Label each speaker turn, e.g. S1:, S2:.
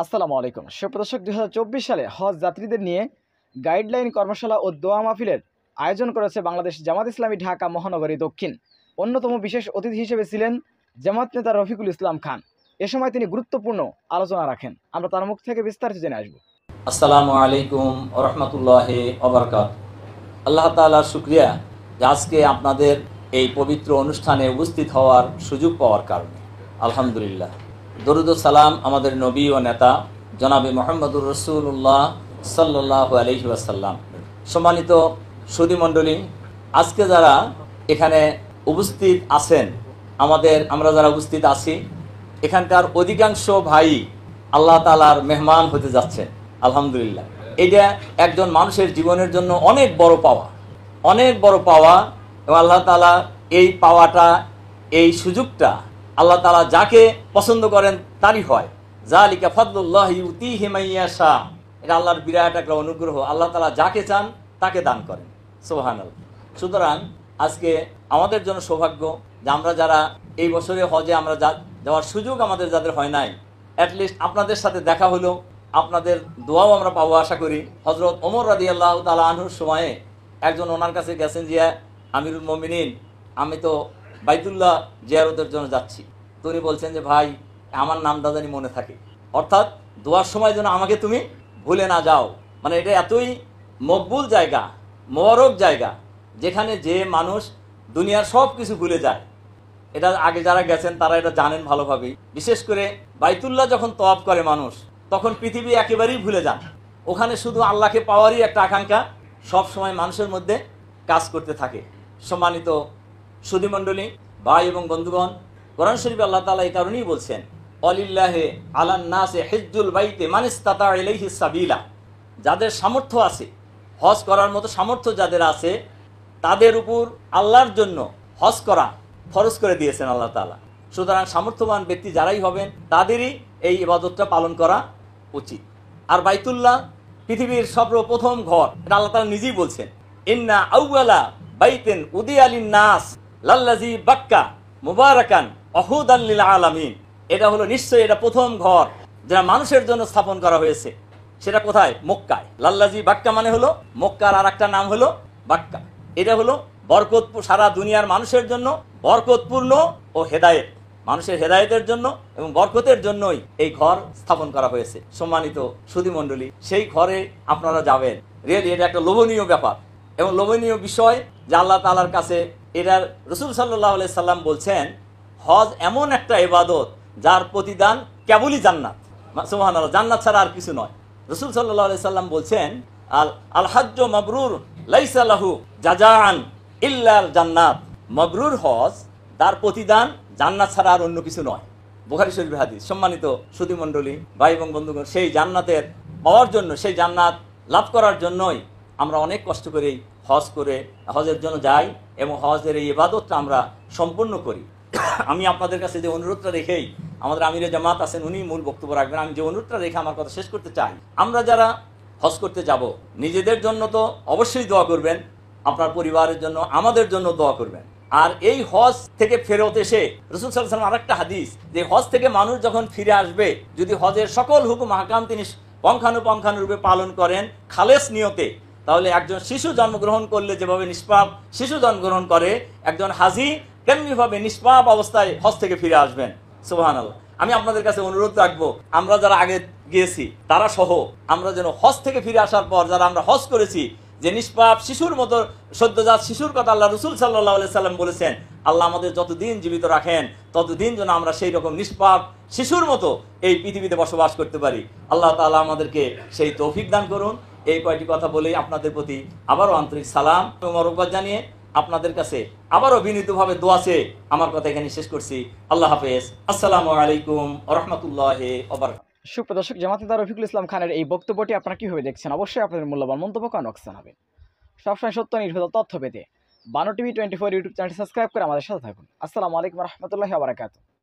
S1: আসসালামু আলাইকুম সুপ্রদর্শক 2024 সালে হজ যাত্রীদের নিয়ে গাইডলাইন কর্মশালা ও দোয়া মাহফিলের আয়োজন করেছে বাংলাদেশ জামাত ইসলামী ঢাকা মহানগরী দক্ষিণ। অন্যতম বিশেষ অতিথি হিসেবে ছিলেন জামাত নেতা রফিকুল ইসলাম খান। এ সময় তিনি গুরুত্বপূর্ণ আলোচনা রাখেন। আমরা তার মুখ থেকে বিস্তারিত জেনে আসব।
S2: আসসালামু আলাইকুম ওয়া রাহমাতুল্লাহি ওয়া বারাকাতুহু। আল্লাহ তাআলার শুকরিয়া যে আজকে আপনাদের এই পবিত্র অনুষ্ঠানে উপস্থিত হওয়ার সুযোগ পাওয়ার কারণে আলহামদুলিল্লাহ। দরুদ ও সালাম আমাদের নবী ও নেতা জনাবে মুহাম্মদুর রাসূলুল্লাহ সাল্লাল্লাহু আলাইহি ওয়াসাল্লাম। সম্মানিত সুধী মণ্ডলী, আজকে যারা এখানে উপস্থিত আছেন, আমরা যারা উপস্থিত আছি, এখানকার অধিকাংশ ভাই আল্লাহ তাআলার মেহমান হতে যাচ্ছেন। আলহামদুলিল্লাহ, এটা একজন মানুষের জীবনের জন্য অনেক বড় পাওয়া এবং আল্লাহ তাআলা এই পাওয়াটা, এই সুযোগটা আল্লাহ তাআলা যাকে পছন্দ করেন তারই হয়। যালিকা ফাদলুল্লাহি ইউতিহি মান ইয়াশা। এটা আল্লাহর বিরাট একটা অনুগ্রহ। আল্লাহ তাআলা যাকে চান তাকে দান করেন। সুবহানাল্লাহ। সুতরাং আজকে আমাদের জন্য সৌভাগ্য যে আমরা যারা এই বছরে হজে আমরা যাওয়ার সুযোগ আমাদের যাদের হয় নাই, অ্যাটলিস্ট আপনাদের সাথে দেখা হলো, আপনাদের দোয়াও আমরা পাবো আশা করি। হযরত ওমর রাদিয়াল্লাহু তাআলা আনহুর সময়ে একজন ওনার কাছে গেছেন যে, আমিরুল মুমিনিন, আমি তো বাইতুল্লাহ জিয়ারতের জন্য যাচ্ছি। তো উনি বলছেন যে, ভাই আমার নামটা জানি মনে থাকে, অর্থাৎ দোয়ার সময় যেন আমাকে তুমি ভুলে না যাও। মানে এটা এতই মকবুল জায়গা, মোবারক জায়গা, যেখানে যে মানুষ দুনিয়ার সব কিছু ভুলে যায়। এটা আগে যারা গেছেন তারা এটা জানেন ভালোভাবেই। বিশেষ করে বাইতুল্লাহ যখন তওয়াফ করে মানুষ, তখন পৃথিবী একেবারেই ভুলে যান। ওখানে শুধু আল্লাহকে পাওয়ারই একটা আকাঙ্ক্ষা সব সময় মানুষের মধ্যে কাজ করতে থাকে। সম্মানিত সুধী মণ্ডলী, ভাই এবং বন্ধুগণ, কোরআন শরীফে আল্লাহ তাআলা এই কারণেই বলছেন, অলিল্লাহি আলান নাসি হিজ্জুল বাইতি মান ইসতাতা ইলাইহি সাবিলা। যাদের সামর্থ্য আছে, হজ করার মতো সামর্থ্য যাদের আছে, তাদের উপর আল্লাহর জন্য হজ করা ফরজ করে দিয়েছেন আল্লাহ তাআলা। সুতরাং সামর্থ্যবান ব্যক্তি যারাই হবেন তাদেরই এই ইবাদতটা পালন করা উচিত। আর বাইতুল্লাহ পৃথিবীর সর্বপ্রথম ঘর, এটা আল্লাহ তাআলা নিজেই বলছেন, ইন্না আউয়ালা বাইতিন উদিয়া লিন-নাস লাল্লাযী বাক্কা মুবারাকান ওহুদাল লিল আলামিন। এটা হলো নিশ্চয়ই এটা প্রথম ঘর যেটা মানুষের জন্য স্থাপন করা হয়েছে। সেটা কোথায়? মক্কায়। লাল্লাযী বাক্কা মানে হলো মক্কার আরেকটা নাম হলো বাক্কা। এটা হলো বরকতপুর, সারা দুনিয়ার মানুষের জন্য বরকতপূর্ণ ও হেদায়েত, মানুষের হেদায়েতের জন্য এবং বরকতের জন্যই এই ঘর স্থাপন করা হয়েছে। সম্মানিত সুধী মণ্ডলী, সেই ঘরে আপনারা যাবেন। রিয়েলি এটা একটা লোভনীয় ব্যাপার এবং লোভনীয় বিষয় যে আল্লাহ তাআলার কাছে এটার রাসূল সাল্লাল্লাহু আলাইহি সাল্লাম বলছেন, হজ এমন একটা ইবাদত যার প্রতিদান কেবলই জান্নাত। সুবহানাল্লাহ, জান্নাত ছাড়া আর কিছু নয়। রাসূল সাল্লাল্লাহু আলাইহি সাল্লাম বলছেন, আল হাজ্জু মাবরুর লাইসা লাহু জাযাআন ইল্লাল জান্নাত। মাবরুর হজ, তার প্রতিদান জান্নাত ছাড়া আর অন্য কিছু নয়। বুখারী শরীফের হাদিস। সম্মানিত সুধী মণ্ডলী, ভাই এবং বন্ধুগণ, সেই জান্নাতের পাওয়ার জন্য, সেই জান্নাত লাভ করার জন্যই আমরা অনেক কষ্ট করে হজের জন্য যাই এবং হজের এই ইবাদতটা আমরা সম্পূর্ণ করি। আমি আপনাদের কাছে যে অনুরোধটা রেখেই, আমাদের আমিরে জামাত আছেন, উনি মূল বক্তব্য রাখবেন, আমি যে অনুরোধটা রেখে আমার কথা শেষ করতে চাই, আমরা যারা হজ করতে যাব, নিজেদের জন্য তো অবশ্যই দোয়া করবেন, আপনার পরিবারের জন্য, আমাদের জন্য দোয়া করবেন। আর এই হজ থেকে ফেরত এসে রাসূল সাল্লাল্লাহু আলাইহি ওয়াসাল্লাম আরেকটা হাদিস, যে হজ থেকে মানুষ যখন ফিরে আসবে, যদি হজের সকল হুকুম আহকাম তিনি পঙ্খানুরূপে পালন করেন খালেস নিয়তে, তাহলে একজন শিশু জন্মগ্রহণ করলে যেভাবে নিষ্পাপ শিশু জন্মগ্রহণ করে, একজন হাজি তেমনিভাবে নিষ্পাপ অবস্থায় হজ থেকে ফিরে আসবেন। সুবহানাল্লাহ। আমি আপনাদের কাছে অনুরোধ রাখবো, আমরা যারা আগে গিয়েছি তারা সহ আমরা যেন হজ থেকে ফিরে আসার পর যারা আমরা হজ করেছি, যে নিষ্পাপ শিশুর মতো, সদ্যজাত শিশুর কথা আল্লাহ রাসূল সাল্লাল্লাহু আলাইহি সাল্লাম বলেছেন, আল্লাহ আমাদের যতদিন জীবিত রাখেন ততদিন যেন আমরা সেই রকম নিষ্পাপ শিশুর মতো এই পৃথিবীতে বসবাস করতে পারি। আল্লাহ তাআলা আমাদেরকে সেই তৌফিক দান করুন। এই কয়টি কথা বলেই আপনাদের প্রতি আবারও আন্তরিক সালাম এবং মোবারকবাদ জানিয়ে আপনাদের কাছে আবারও বিনীতভাবে দোয়া চেয়ে আমার কথা এখানে শেষ করছি। আল্লাহ হাফেজ। আসসালামু আলাইকুম ওয়া রাহমাতুল্লাহি ওয়া বারাকাতুহু।
S1: সুপ্রদর্শক, জামাত নেতা রফিকুল ইসলাম খানের এই বক্তব্যটি আপনারা কিভাবে দেখছেন? অবশ্যই আপনাদের মূল্যবান মন্তব্য কমেন্ট জানাবেন। সবসময় সত্য নির্ভীত তথ্য পেতে বানো টিভি 24 ইউটিউব চ্যানেলটি সাবস্ক্রাইব করে আমাদের সাথে থাকুন। আসসালামু আলাইকুম ওয়া রাহমাতুল্লাহি ওয়া বারাকাতুহু।